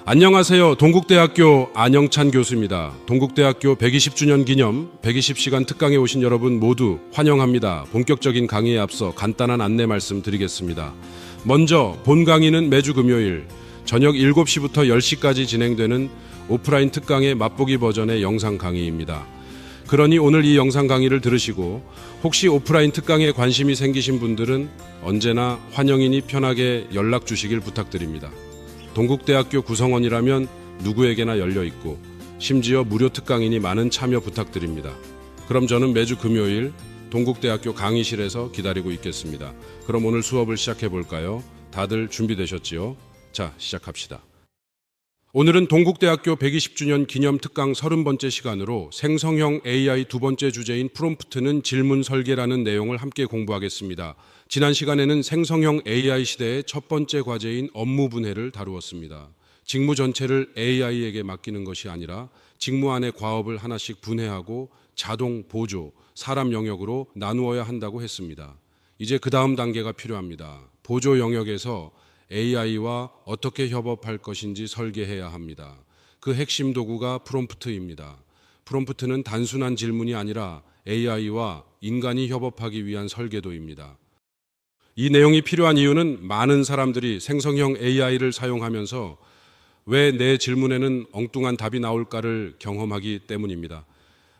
안녕하세요. 동국대학교 안영찬 교수입니다. 동국대학교 120주년 기념 120시간 특강에 오신 여러분 모두 환영합니다. 본격적인 강의에 앞서 간단한 안내 말씀 드리겠습니다. 먼저 본 강의는 매주 금요일 저녁 7시부터 10시까지 진행되는 오프라인 특강의 맛보기 버전의 영상 강의입니다. 그러니 오늘 이 영상 강의를 들으시고 혹시 오프라인 특강에 관심이 생기신 분들은 언제나 환영이니 편하게 연락 주시길 부탁드립니다. 동국대학교 구성원이라면 누구에게나 열려있고 심지어 무료 특강이니 많은 참여 부탁드립니다. 그럼 저는 매주 금요일 동국대학교 강의실에서 기다리고 있겠습니다. 그럼 오늘 수업을 시작해 볼까요? 다들 준비되셨지요? 자, 시작합시다. 오늘은 동국대학교 120주년 기념 특강 30번째 시간으로 생성형 AI 두 번째 주제인 프롬프트는 질문 설계라는 내용을 함께 공부하겠습니다. 지난 시간에는 생성형 AI 시대의 첫 번째 과제인 업무 분해를 다루었습니다. 직무 전체를 AI에게 맡기는 것이 아니라 직무 안의 과업을 하나씩 분해하고 자동, 보조, 사람 영역으로 나누어야 한다고 했습니다. 이제 그 다음 단계가 필요합니다. 보조 영역에서 AI와 어떻게 협업할 것인지 설계해야 합니다. 그 핵심 도구가 프롬프트입니다. 프롬프트는 단순한 질문이 아니라 AI와 인간이 협업하기 위한 설계도입니다. 이 내용이 필요한 이유는 많은 사람들이 생성형 AI를 사용하면서 왜 내 질문에는 엉뚱한 답이 나올까를 경험하기 때문입니다.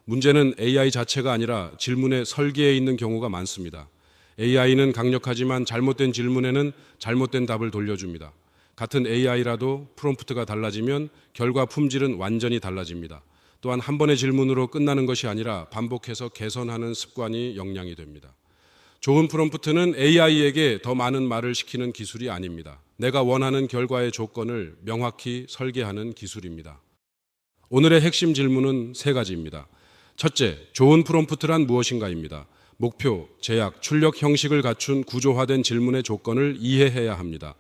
문제는 AI 자체가 아니라 질문의 설계에 있는 경우가 많습니다. AI는 강력하지만 잘못된 질문에는 잘못된 답을 돌려줍니다. 같은 AI라도 프롬프트가 달라지면 결과 품질은 완전히 달라집니다. 또한 한 번의 질문으로 끝나는 것이 아니라 반복해서 개선하는 습관이 역량이 됩니다. 좋은 프롬프트는 AI에게 더 많은 말을 시키는 기술이 아닙니다. 내가 원하는 결과의 조건을 명확히 설계하는 기술입니다. 오늘의 핵심 질문은 3가지입니다. 첫째, 좋은 프롬프트란 무엇인가입니다. 목표, 제약, 출력 형식을 갖춘 구조화된 질문의 조건을 이해해야 합니다.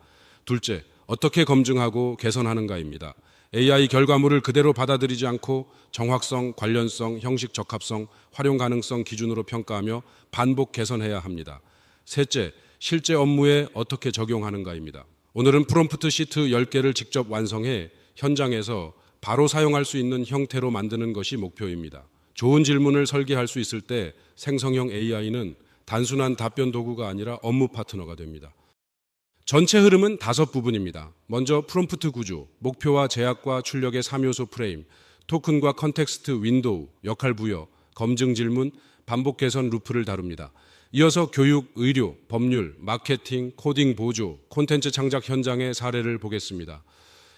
둘째, 어떻게 검증하고 개선하는가입니다. AI 결과물을 그대로 받아들이지 않고 정확성, 관련성, 형식 적합성, 활용 가능성 기준으로 평가하며 반복 개선해야 합니다. 셋째, 실제 업무에 어떻게 적용하는가입니다. 오늘은 프롬프트 시트 10개를 직접 완성해 현장에서 바로 사용할 수 있는 형태로 만드는 것이 목표입니다. 좋은 질문을 설계할 수 있을 때 생성형 AI는 단순한 답변 도구가 아니라 업무 파트너가 됩니다. 전체 흐름은 5부분입니다. 먼저 프롬프트 구조, 목표와 제약과 출력의 3요소 프레임, 토큰과 컨텍스트 윈도우, 역할 부여, 검증 질문, 반복 개선 루프를 다룹니다. 이어서 교육, 의료, 법률, 마케팅, 코딩 보조, 콘텐츠 창작 현장의 사례를 보겠습니다.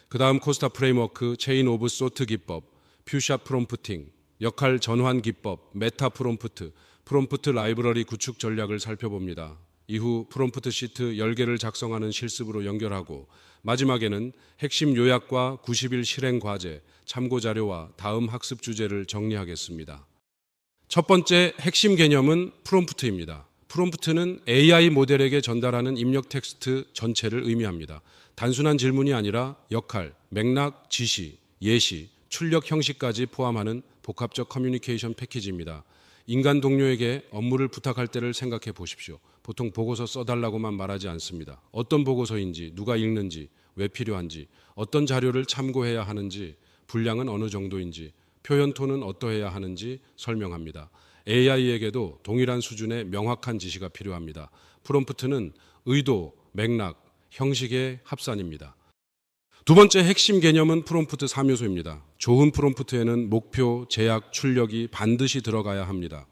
그 다음 코스타 프레임워크, 체인 오브 소트 기법, 퓨샷 프롬프팅, 역할 전환 기법, 메타 프롬프트, 프롬프트 라이브러리 구축 전략을 살펴봅니다. 이후 프롬프트 시트 10개를 작성하는 실습으로 연결하고 마지막에는 핵심 요약과 90일 실행 과제, 참고 자료와 다음 학습 주제를 정리하겠습니다. 첫 번째 핵심 개념은 프롬프트입니다. 프롬프트는 AI 모델에게 전달하는 입력 텍스트 전체를 의미합니다. 단순한 질문이 아니라 역할, 맥락, 지시, 예시, 출력 형식까지 포함하는 복합적 커뮤니케이션 패키지입니다. 인간 동료에게 업무를 부탁할 때를 생각해 보십시오. 보통 보고서 써달라고만 말하지 않습니다. 어떤 보고서인지, 누가 읽는지, 왜 필요한지, 어떤 자료를 참고해야 하는지, 분량은 어느 정도인지, 표현 톤은 어떠해야 하는지 설명합니다. AI에게도 동일한 수준의 명확한 지시가 필요합니다. 프롬프트는 의도, 맥락, 형식의 합산입니다. 두 번째 핵심 개념은 프롬프트 3요소입니다. 좋은 프롬프트에는 목표, 제약, 출력이 반드시 들어가야 합니다.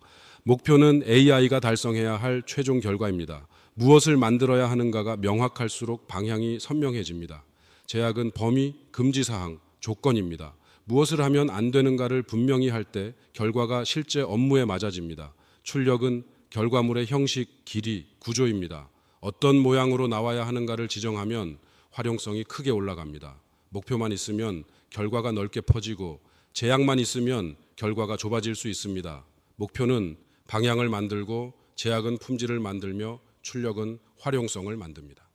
목표는 AI가 달성해야 할 최종 결과입니다. 무엇을 만들어야 하는가가 명확할수록 방향이 선명해집니다. 제약은 범위, 금지사항, 조건입니다. 무엇을 하면 안 되는가를 분명히 할 때 결과가 실제 업무에 맞아집니다. 출력은 결과물의 형식, 길이, 구조입니다. 어떤 모양으로 나와야 하는가를 지정하면 활용성이 크게 올라갑니다. 목표만 있으면 결과가 넓게 퍼지고 제약만 있으면 결과가 좁아질 수 있습니다. 목표는 방향을 만들고 제약은 품질을 만들며 출력은 활용성을 만듭니다.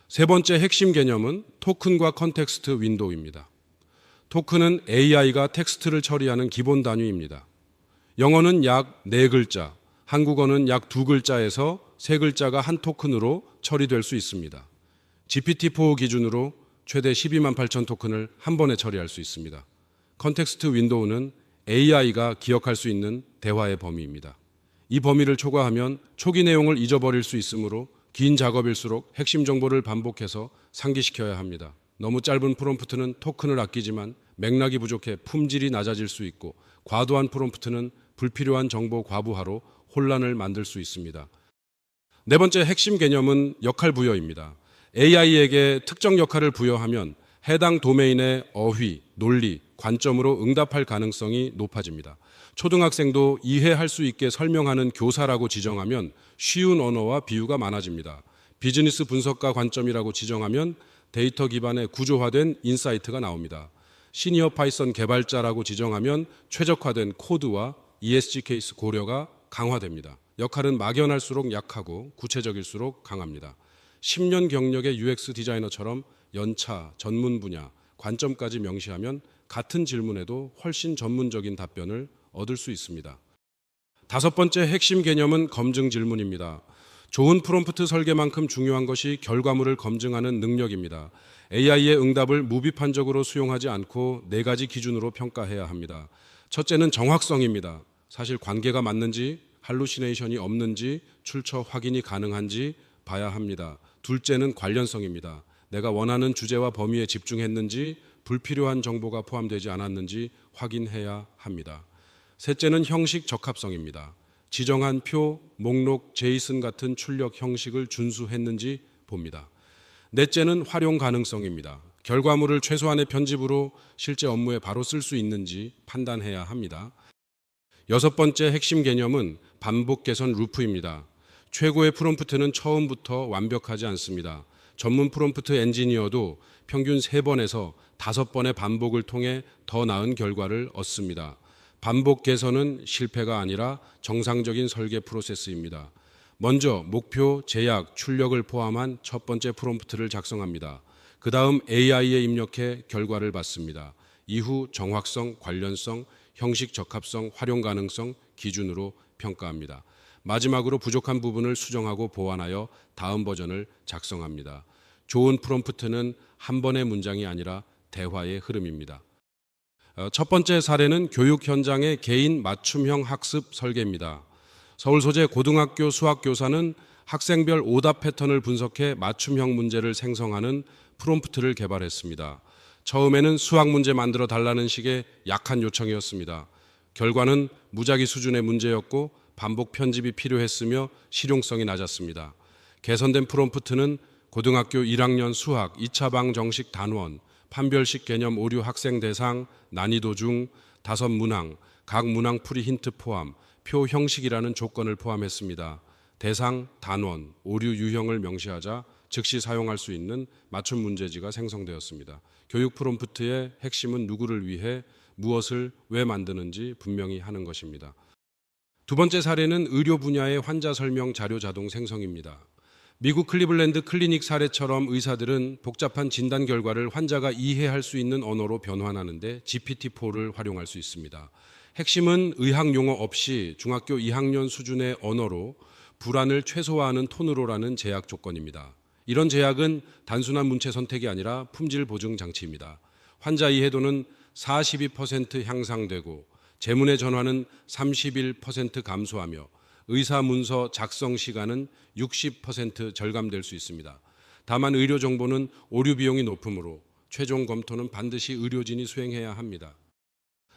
세 번째 핵심 개념은 토큰과 컨텍스트 윈도우입니다. 토큰은 AI가 텍스트를 처리하는 기본 단위입니다. 영어는 약 4글자, 한국어는 약 2글자에서 3글자가 한 토큰으로 처리될 수 있습니다. GPT-4 기준으로 최대 12만 8천 토큰을 한 번에 처리할 수 있습니다. 컨텍스트 윈도우는 AI가 기억할 수 있는 대화의 범위입니다. 이 범위를 초과하면 초기 내용을 잊어버릴 수 있으므로 긴 작업일수록 핵심 정보를 반복해서 상기시켜야 합니다. 너무 짧은 프롬프트는 토큰을 아끼지만 맥락이 부족해 품질이 낮아질 수 있고 과도한 프롬프트는 불필요한 정보 과부하로 혼란을 만들 수 있습니다. 네 번째 핵심 개념은 역할 부여입니다. AI에게 특정 역할을 부여하면 해당 도메인의 어휘, 논리, 관점으로 응답할 가능성이 높아집니다. 초등학생도 이해할 수 있게 설명하는 교사라고 지정하면 쉬운 언어와 비유가 많아집니다. 비즈니스 분석가 관점이라고 지정하면 데이터 기반의 구조화된 인사이트가 나옵니다. 시니어 파이썬 개발자라고 지정하면 최적화된 코드와 ESG 케이스 고려가 강화됩니다. 역할은 막연할수록 약하고 구체적일수록 강합니다. 10년 경력의 UX 디자이너처럼 연차, 전문 분야, 관점까지 명시하면 같은 질문에도 훨씬 전문적인 답변을 얻을 수 있습니다. 다섯 번째 핵심 개념은 검증 질문입니다. 좋은 프롬프트 설계만큼 중요한 것이 결과물을 검증하는 능력입니다. AI의 응답을 무비판적으로 수용하지 않고 네 가지 기준으로 평가해야 합니다. 첫째는 정확성입니다. 사실 관계가 맞는지, 할루시네이션이 없는지, 출처 확인이 가능한지 봐야 합니다. 둘째는 관련성입니다. 내가 원하는 주제와 범위에 집중했는지, 불필요한 정보가 포함되지 않았는지 확인해야 합니다. 셋째는 형식 적합성입니다. 지정한 표, 목록, 제이슨 같은 출력 형식을 준수했는지 봅니다. 넷째는 활용 가능성입니다. 결과물을 최소한의 편집으로 실제 업무에 바로 쓸 수 있는지 판단해야 합니다. 여섯 번째 핵심 개념은 반복 개선 루프입니다. 최고의 프롬프트는 처음부터 완벽하지 않습니다. 전문 프롬프트 엔지니어도 평균 3번에서 5번의 반복을 통해 더 나은 결과를 얻습니다. 반복 개선은 실패가 아니라 정상적인 설계 프로세스입니다. 먼저 목표, 제약, 출력을 포함한 첫 번째 프롬프트를 작성합니다. 그 다음 AI에 입력해 결과를 받습니다. 이후 정확성, 관련성, 형식 적합성, 활용 가능성 기준으로 평가합니다. 마지막으로 부족한 부분을 수정하고 보완하여 다음 버전을 작성합니다. 좋은 프롬프트는 한 번의 문장이 아니라 대화의 흐름입니다. 첫 번째 사례는 교육 현장의 개인 맞춤형 학습 설계입니다. 서울 소재 고등학교 수학교사는 학생별 오답 패턴을 분석해 맞춤형 문제를 생성하는 프롬프트를 개발했습니다. 처음에는 수학 문제 만들어 달라는 식의 약한 요청이었습니다. 결과는 무작위 수준의 문제였고 반복 편집이 필요했으며 실용성이 낮았습니다. 개선된 프롬프트는 고등학교 1학년 수학 2차 방 정식 단원, 판별식 개념 오류 학생 대상, 난이도 중 5문항, 각 문항 풀이 힌트 포함, 표 형식이라는 조건을 포함했습니다. 대상, 단원, 오류 유형을 명시하자 즉시 사용할 수 있는 맞춤 문제지가 생성되었습니다. 교육 프롬프트의 핵심은 누구를 위해 무엇을 왜 만드는지 분명히 하는 것입니다. 두 번째 사례는 의료 분야의 환자 설명 자료 자동 생성입니다. 미국 클리블랜드 클리닉 사례처럼 의사들은 복잡한 진단 결과를 환자가 이해할 수 있는 언어로 변환하는데 GPT-4를 활용할 수 있습니다. 핵심은 의학 용어 없이 중학교 2학년 수준의 언어로 불안을 최소화하는 톤으로라는 제약 조건입니다. 이런 제약은 단순한 문체 선택이 아니라 품질 보증 장치입니다. 환자 이해도는 42% 향상되고 제문의 전환은 31% 감소하며 의사 문서 작성 시간은 60% 절감될 수 있습니다. 다만 의료 정보는 오류 비용이 높으므로 최종 검토는 반드시 의료진이 수행해야 합니다.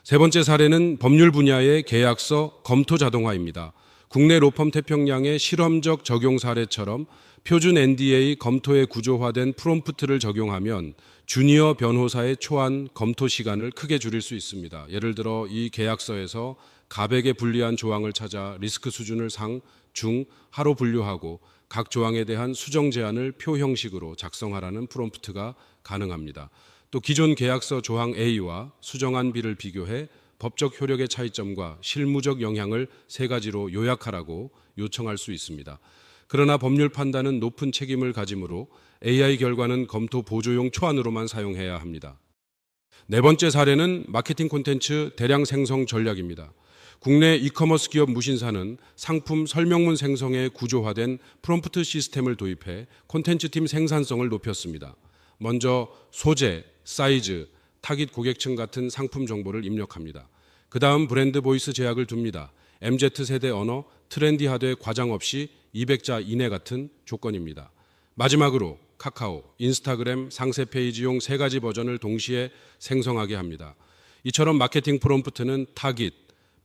세 번째 사례는 법률 분야의 계약서 검토 자동화입니다. 국내 로펌 태평양의 실험적 적용 사례처럼 표준 NDA 검토에 구조화된 프롬프트를 적용하면 주니어 변호사의 초안 검토 시간을 크게 줄일 수 있습니다. 예를 들어 이 계약서에서 가백에 불리한 조항을 찾아 리스크 수준을 상, 중, 하로 분류하고 각 조항에 대한 수정 제안을 표 형식으로 작성하라는 프롬프트가 가능합니다. 또 기존 계약서 조항 A와 수정안 B를 비교해 법적 효력의 차이점과 실무적 영향을 3가지로 요약하라고 요청할 수 있습니다. 그러나 법률 판단은 높은 책임을 가지므로 AI 결과는 검토 보조용 초안으로만 사용해야 합니다. 네 번째 사례는 마케팅 콘텐츠 대량 생성 전략입니다. 국내 이커머스 기업 무신사는 상품 설명문 생성에 구조화된 프롬프트 시스템을 도입해 콘텐츠 팀 생산성을 높였습니다. 먼저 소재, 사이즈, 타깃 고객층 같은 상품 정보를 입력합니다. 그 다음 브랜드 보이스 제약을 둡니다. MZ세대 언어, 트렌디하되 과장 없이 200자 이내 같은 조건입니다. 마지막으로 카카오, 인스타그램 상세 페이지용 3가지 버전을 동시에 생성하게 합니다. 이처럼 마케팅 프롬프트는 타깃,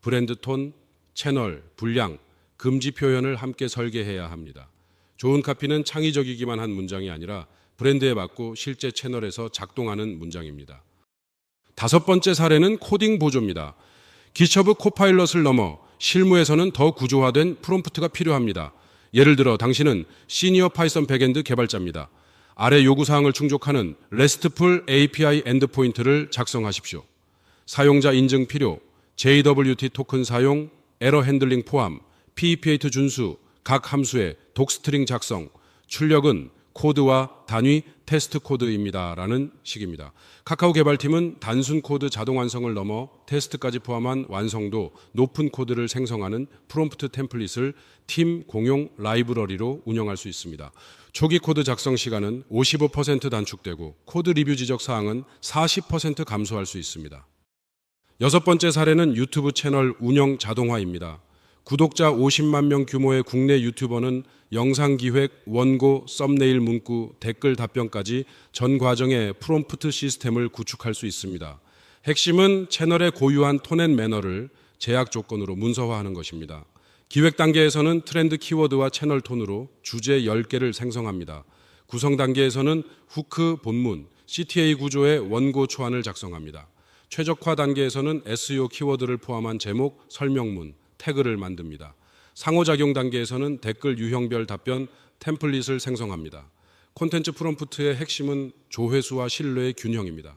브랜드 톤, 채널, 분량, 금지 표현을 함께 설계해야 합니다. 좋은 카피는 창의적이기만 한 문장이 아니라 브랜드에 맞고 실제 채널에서 작동하는 문장입니다. 5번째 사례는 코딩 보조입니다. 기처브 코파일럿을 넘어 실무에서는 더 구조화된 프롬프트가 필요합니다. 예를 들어 당신은 시니어 파이썬 백엔드 개발자입니다. 아래 요구사항을 충족하는 RESTful API 엔드포인트를 작성하십시오. 사용자 인증 필요, JWT 토큰 사용, 에러 핸들링 포함, PEP8 준수, 각 함수의 독스트링 작성, 출력은 코드와 단위 테스트 코드입니다. 라는 식입니다. 카카오 개발팀은 단순 코드 자동 완성을 넘어 테스트까지 포함한 완성도 높은 코드를 생성하는 프롬프트 템플릿을 팀 공용 라이브러리로 운영할 수 있습니다. 초기 코드 작성 시간은 55% 단축되고 코드 리뷰 지적 사항은 40% 감소할 수 있습니다. 6번째 사례는 유튜브 채널 운영 자동화입니다. 구독자 50만 명 규모의 국내 유튜버는 영상 기획, 원고, 썸네일 문구, 댓글 답변까지 전 과정의 프롬프트 시스템을 구축할 수 있습니다. 핵심은 채널의 고유한 톤 앤 매너를 제약 조건으로 문서화하는 것입니다. 기획 단계에서는 트렌드 키워드와 채널 톤으로 주제 10개를 생성합니다. 구성 단계에서는 후크, 본문, CTA 구조의 원고 초안을 작성합니다. 최적화 단계에서는 SEO 키워드를 포함한 제목, 설명문, 태그를 만듭니다. 상호작용 단계에서는 댓글 유형별 답변 템플릿을 생성합니다. 콘텐츠 프롬프트의 핵심은 조회수와 신뢰의 균형입니다.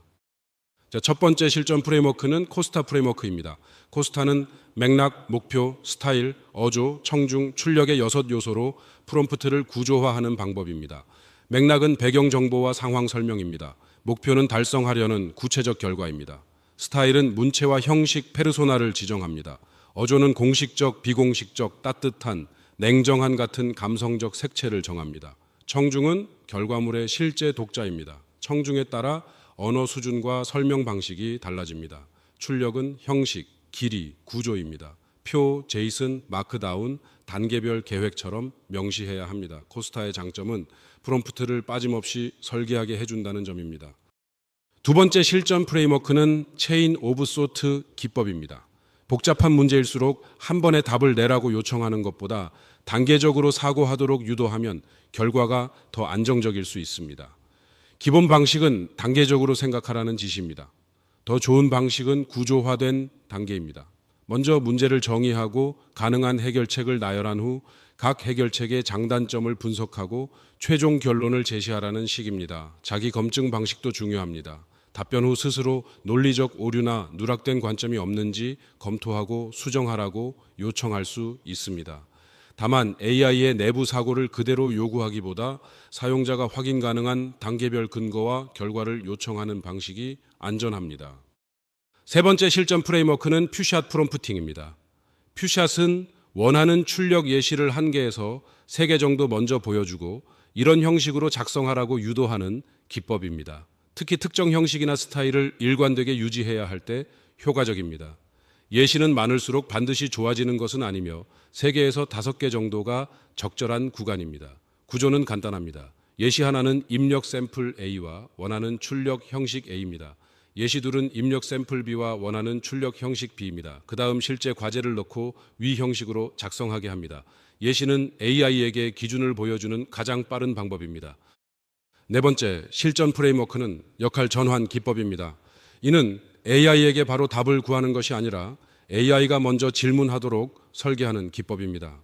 첫 번째 실전 프레임워크는 코스타 프레임워크입니다. 코스타는 맥락, 목표, 스타일, 어조, 청중, 출력의 6요소로 프롬프트를 구조화하는 방법입니다. 맥락은 배경 정보와 상황 설명입니다. 목표는 달성하려는 구체적 결과입니다. 스타일은 문체와 형식, 페르소나를 지정합니다. 어조는 공식적, 비공식적, 따뜻한, 냉정한 같은 감성적 색채를 정합니다. 청중은 결과물의 실제 독자입니다. 청중에 따라 언어 수준과 설명 방식이 달라집니다. 출력은 형식, 길이, 구조입니다. 표, 제이슨, 마크다운, 단계별 계획처럼 명시해야 합니다. 코스타의 장점은 프롬프트를 빠짐없이 설계하게 해준다는 점입니다. 두 번째 실전 프레임워크는 체인 오브 소트 기법입니다. 복잡한 문제일수록 한 번에 답을 내라고 요청하는 것보다 단계적으로 사고하도록 유도하면 결과가 더 안정적일 수 있습니다. 기본 방식은 단계적으로 생각하라는 지시입니다. 더 좋은 방식은 구조화된 단계입니다. 먼저 문제를 정의하고 가능한 해결책을 나열한 후 각 해결책의 장단점을 분석하고 최종 결론을 제시하라는 식입니다. 자기 검증 방식도 중요합니다. 답변 후 스스로 논리적 오류나 누락된 관점이 없는지 검토하고 수정하라고 요청할 수 있습니다. 다만 AI의 내부 사고를 그대로 요구하기보다 사용자가 확인 가능한 단계별 근거와 결과를 요청하는 방식이 안전합니다. 세 번째 실전 프레임워크는 퓨샷 프롬프팅입니다. 퓨샷은 원하는 출력 예시를 1개에서 3개 정도 먼저 보여주고 이런 형식으로 작성하라고 유도하는 기법입니다. 특히 특정 형식이나 스타일을 일관되게 유지해야 할 때 효과적입니다. 예시는 많을수록 반드시 좋아지는 것은 아니며 3개에서 5개 정도가 적절한 구간입니다. 구조는 간단합니다. 예시 하나는 입력 샘플 A와 원하는 출력 형식 A입니다. 예시 둘은 입력 샘플 B와 원하는 출력 형식 B입니다. 그 다음 실제 과제를 넣고 위 형식으로 작성하게 합니다. 예시는 AI에게 기준을 보여주는 가장 빠른 방법입니다. 네 번째 실전 프레임워크는 역할 전환 기법입니다. 이는 AI에게 바로 답을 구하는 것이 아니라 AI가 먼저 질문하도록 설계하는 기법입니다.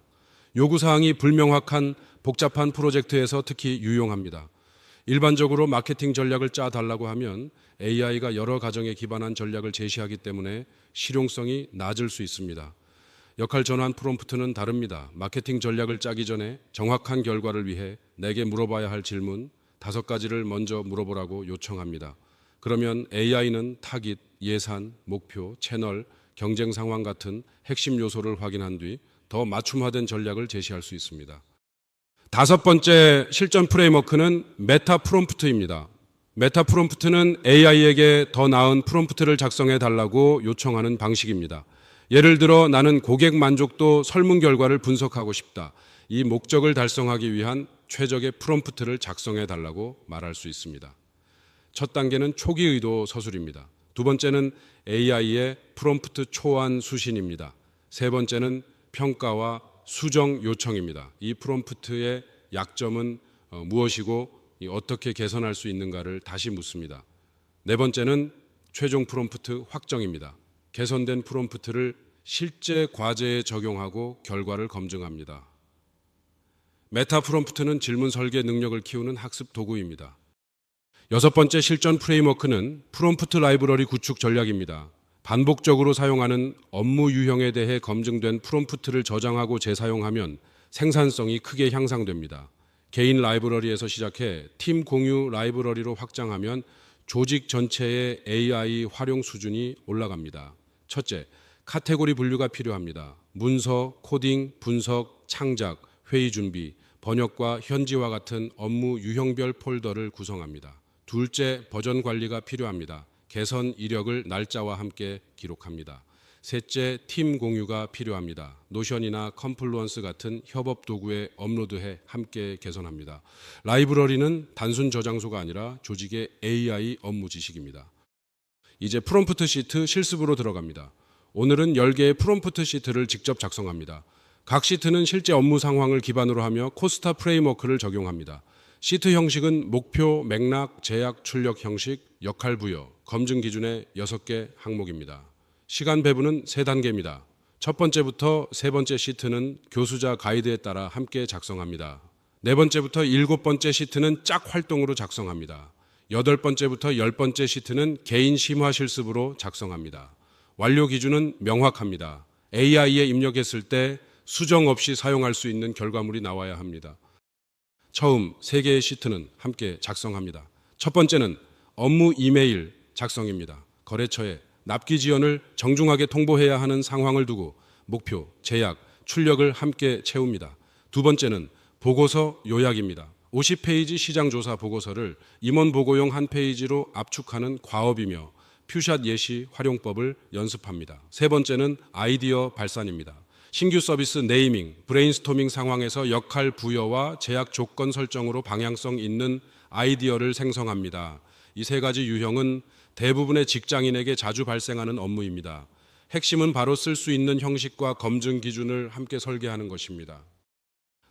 요구사항이 불명확한 복잡한 프로젝트에서 특히 유용합니다. 일반적으로 마케팅 전략을 짜달라고 하면 AI가 여러 가정에 기반한 전략을 제시하기 때문에 실용성이 낮을 수 있습니다. 역할 전환 프롬프트는 다릅니다. 마케팅 전략을 짜기 전에 정확한 결과를 위해 내게 물어봐야 할 질문 5가지를 먼저 물어보라고 요청합니다. 그러면 AI는 타깃, 예산, 목표, 채널, 경쟁 상황 같은 핵심 요소를 확인한 뒤 더 맞춤화된 전략을 제시할 수 있습니다. 5번째 실전 프레임워크는 메타 프롬프트입니다. 메타 프롬프트는 AI에게 더 나은 프롬프트를 작성해 달라고 요청하는 방식입니다. 예를 들어 나는 고객 만족도 설문 결과를 분석하고 싶다. 이 목적을 달성하기 위한 최적의 프롬프트를 작성해 달라고 말할 수 있습니다. 첫 단계는 초기 의도 서술입니다. 두 번째는 AI의 프롬프트 초안 수신입니다. 세 번째는 평가와 수정 요청입니다. 이 프롬프트의 약점은 무엇이고 어떻게 개선할 수 있는가를 다시 묻습니다. 네 번째는 최종 프롬프트 확정입니다. 개선된 프롬프트를 실제 과제에 적용하고 결과를 검증합니다. 메타 프롬프트는 질문 설계 능력을 키우는 학습 도구입니다. 여섯 번째 실전 프레임워크는 프롬프트 라이브러리 구축 전략입니다. 반복적으로 사용하는 업무 유형에 대해 검증된 프롬프트를 저장하고 재사용하면 생산성이 크게 향상됩니다. 개인 라이브러리에서 시작해 팀 공유 라이브러리로 확장하면 조직 전체의 AI 활용 수준이 올라갑니다. 첫째, 카테고리 분류가 필요합니다. 문서, 코딩, 분석, 창작, 회의 준비, 번역과 현지화 같은 업무 유형별 폴더를 구성합니다. 둘째, 버전 관리가 필요합니다. 개선 이력을 날짜와 함께 기록합니다. 셋째, 팀 공유가 필요합니다. 노션이나 컴플루언스 같은 협업 도구에 업로드해 함께 개선합니다. 라이브러리는 단순 저장소가 아니라 조직의 AI 업무 지식입니다. 이제 프롬프트 시트 실습으로 들어갑니다. 오늘은 10개의 프롬프트 시트를 직접 작성합니다. 각 시트는 실제 업무 상황을 기반으로 하며 코스타 프레임워크를 적용합니다. 시트 형식은 목표, 맥락, 제약, 출력 형식, 역할 부여, 검증 기준의 6개 항목입니다. 시간 배분은 3단계입니다. 첫 번째부터 세 번째 시트는 교수자 가이드에 따라 함께 작성합니다. 네 번째부터 7번째 시트는 짝 활동으로 작성합니다. 8번째부터 10번째 시트는 개인 심화 실습으로 작성합니다. 완료 기준은 명확합니다. AI에 입력했을 때 수정 없이 사용할 수 있는 결과물이 나와야 합니다. 처음 3개의 시트는 함께 작성합니다. 첫 번째는 업무 이메일 작성입니다. 거래처에 납기 지연을 정중하게 통보해야 하는 상황을 두고 목표, 제약, 출력을 함께 채웁니다. 두 번째는 보고서 요약입니다. 50페이지 시장조사 보고서를 임원 보고용 한 페이지로 압축하는 과업이며 퓨샷 예시 활용법을 연습합니다. 세 번째는 아이디어 발산입니다. 신규 서비스 네이밍, 브레인스토밍 상황에서 역할 부여와 제약 조건 설정으로 방향성 있는 아이디어를 생성합니다. 이 3가지 유형은 대부분의 직장인에게 자주 발생하는 업무입니다. 핵심은 바로 쓸 수 있는 형식과 검증 기준을 함께 설계하는 것입니다.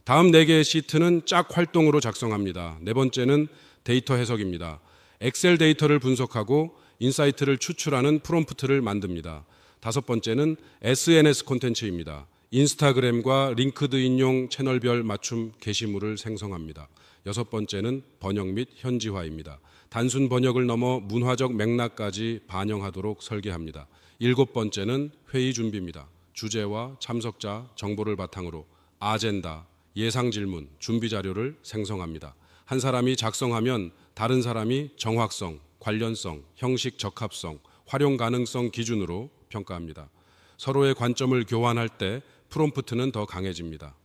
다음 4개의 시트는 짝 활동으로 작성합니다. 네 번째는 데이터 해석입니다. 엑셀 데이터를 분석하고 인사이트를 추출하는 프롬프트를 만듭니다. 다섯 번째는 SNS 콘텐츠입니다. 인스타그램과 링크드인용 채널별 맞춤 게시물을 생성합니다. 여섯 번째는 번역 및 현지화입니다. 단순 번역을 넘어 문화적 맥락까지 반영하도록 설계합니다. 7번째는 회의 준비입니다. 주제와 참석자, 정보를 바탕으로 아젠다, 예상 질문, 준비 자료를 생성합니다. 한 사람이 작성하면 다른 사람이 정확성, 관련성, 형식 적합성, 활용 가능성 기준으로 평가합니다. 서로의 관점을 교환할 때 프롬프트는 더 강해집니다.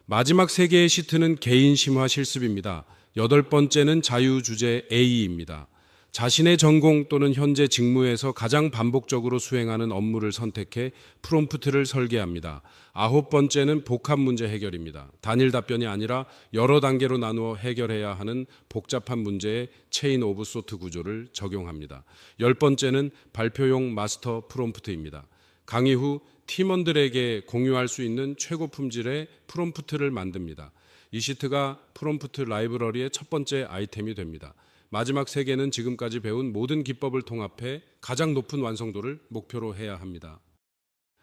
마지막 3개의 시트는 개인 심화 실습입니다. 8번째는 자유주제 A입니다. 자신의 전공 또는 현재 직무에서 가장 반복적으로 수행하는 업무를 선택해 프롬프트를 설계합니다. 9번째는 복합 문제 해결입니다. 단일 답변이 아니라 여러 단계로 나누어 해결해야 하는 복잡한 문제의 체인 오브 소트 구조를 적용합니다. 10번째는 발표용 마스터 프롬프트입니다. 강의 후 팀원들에게 공유할 수 있는 최고 품질의 프롬프트를 만듭니다. 이 시트가 프롬프트 라이브러리의 첫 번째 아이템이 됩니다. 마지막 3개는 지금까지 배운 모든 기법을 통합해 가장 높은 완성도를 목표로 해야 합니다.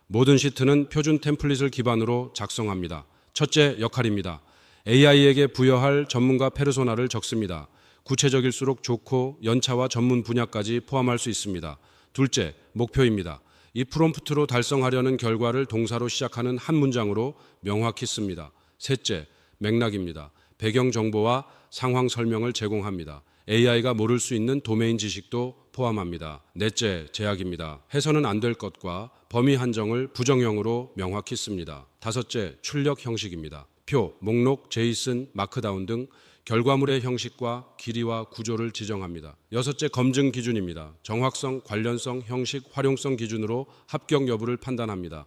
모든 시트는 표준 템플릿을 기반으로 작성합니다. 첫째, 역할입니다. AI에게 부여할 전문가 페르소나를 적습니다. 구체적일수록 좋고 연차와 전문 분야까지 포함할 수 있습니다. 둘째, 목표입니다. 이 프롬프트로 달성하려는 결과를 동사로 시작하는 한 문장으로 명확히 씁니다. 셋째, 맥락입니다. 배경 정보와 상황 설명을 제공합니다. AI가 모를 수 있는 도메인 지식도 포함합니다. 넷째, 제약입니다. 해서는 안 될 것과 범위 한정을 부정형으로 명확히 씁니다. 다섯째, 출력 형식입니다. 표, 목록, 제이슨, 마크다운 등 결과물의 형식과 길이와 구조를 지정합니다. 여섯째, 검증 기준입니다. 정확성, 관련성, 형식, 활용성 기준으로 합격 여부를 판단합니다.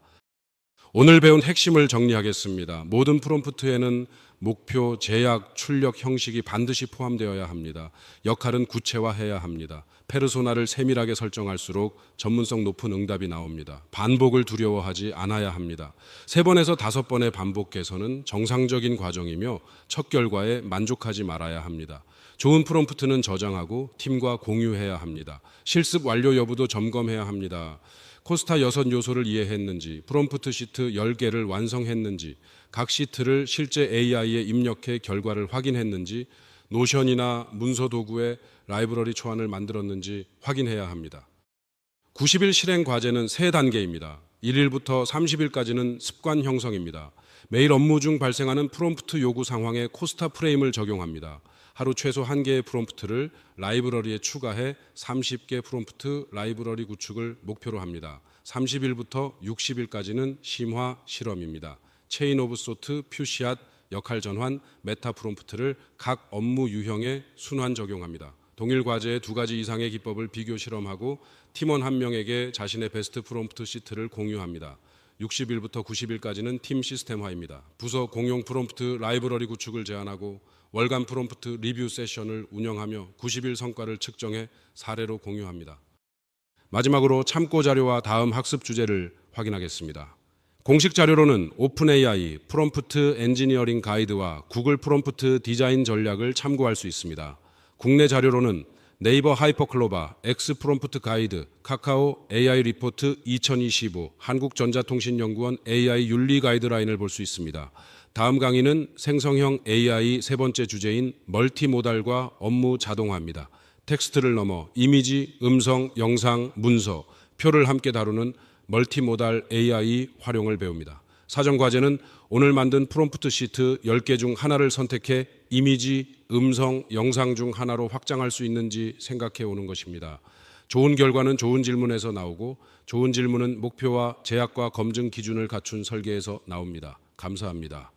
오늘 배운 핵심을 정리하겠습니다. 모든 프롬프트에는 목표, 제약, 출력 형식이 반드시 포함되어야 합니다. 역할은 구체화해야 합니다. 페르소나를 세밀하게 설정할수록 전문성 높은 응답이 나옵니다. 반복을 두려워하지 않아야 합니다. 3번에서 5번의 반복 개선은 정상적인 과정이며 첫 결과에 만족하지 말아야 합니다. 좋은 프롬프트는 저장하고 팀과 공유해야 합니다. 실습 완료 여부도 점검해야 합니다. 코스타 6요소를 이해했는지, 프롬프트 시트 10개를 완성했는지, 각 시트를 실제 AI에 입력해 결과를 확인했는지, 노션이나 문서 도구에 라이브러리 초안을 만들었는지 확인해야 합니다. 90일 실행 과제는 3단계입니다. 1일부터 30일까지는 습관 형성입니다. 매일 업무 중 발생하는 프롬프트 요구 상황에 코스타 프레임을 적용합니다. 하루 최소 1개의 프롬프트를 라이브러리에 추가해 30개 프롬프트 라이브러리 구축을 목표로 합니다. 30일부터 60일까지는 심화 실험입니다. 체인 오브 소트, 퓨시앗, 역할 전환, 메타 프롬프트를 각 업무 유형에 순환 적용합니다. 동일 과제의 2가지 이상의 기법을 비교 실험하고 팀원 1명에게 자신의 베스트 프롬프트 시트를 공유합니다. 60일부터 90일까지는 팀 시스템화입니다. 부서 공용 프롬프트 라이브러리 구축을 제안하고 월간 프롬프트 리뷰 세션을 운영하며 90일 성과를 측정해 사례로 공유합니다. 마지막으로 참고 자료와 다음 학습 주제를 확인하겠습니다. 공식 자료로는 오픈AI 프롬프트 엔지니어링 가이드와 구글 프롬프트 디자인 전략을 참고할 수 있습니다. 국내 자료로는 네이버 하이퍼클로바, 엑스 프롬프트 가이드, 카카오 AI 리포트 2025, 한국전자통신연구원 AI 윤리 가이드라인을 볼 수 있습니다. 다음 강의는 생성형 AI 3번째 주제인 멀티모달과 업무 자동화입니다. 텍스트를 넘어 이미지, 음성, 영상, 문서, 표를 함께 다루는 멀티모달 AI 활용을 배웁니다. 사전 과제는 오늘 만든 프롬프트 시트 10개 중 하나를 선택해 이미지, 음성, 영상 중 하나로 확장할 수 있는지 생각해 오는 것입니다. 좋은 결과는 좋은 질문에서 나오고 좋은 질문은 목표와 제약과 검증 기준을 갖춘 설계에서 나옵니다. 감사합니다.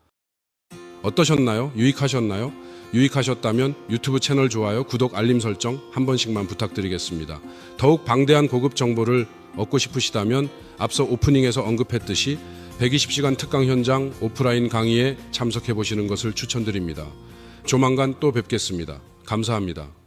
어떠셨나요? 유익하셨나요? 유익하셨다면 유튜브 채널 좋아요, 구독, 알림 설정 한 번씩만 부탁드리겠습니다. 더욱 방대한 고급 정보를 얻고 싶으시다면 앞서 오프닝에서 언급했듯이 120시간 특강 현장 오프라인 강의에 참석해 보시는 것을 추천드립니다. 조만간 또 뵙겠습니다. 감사합니다.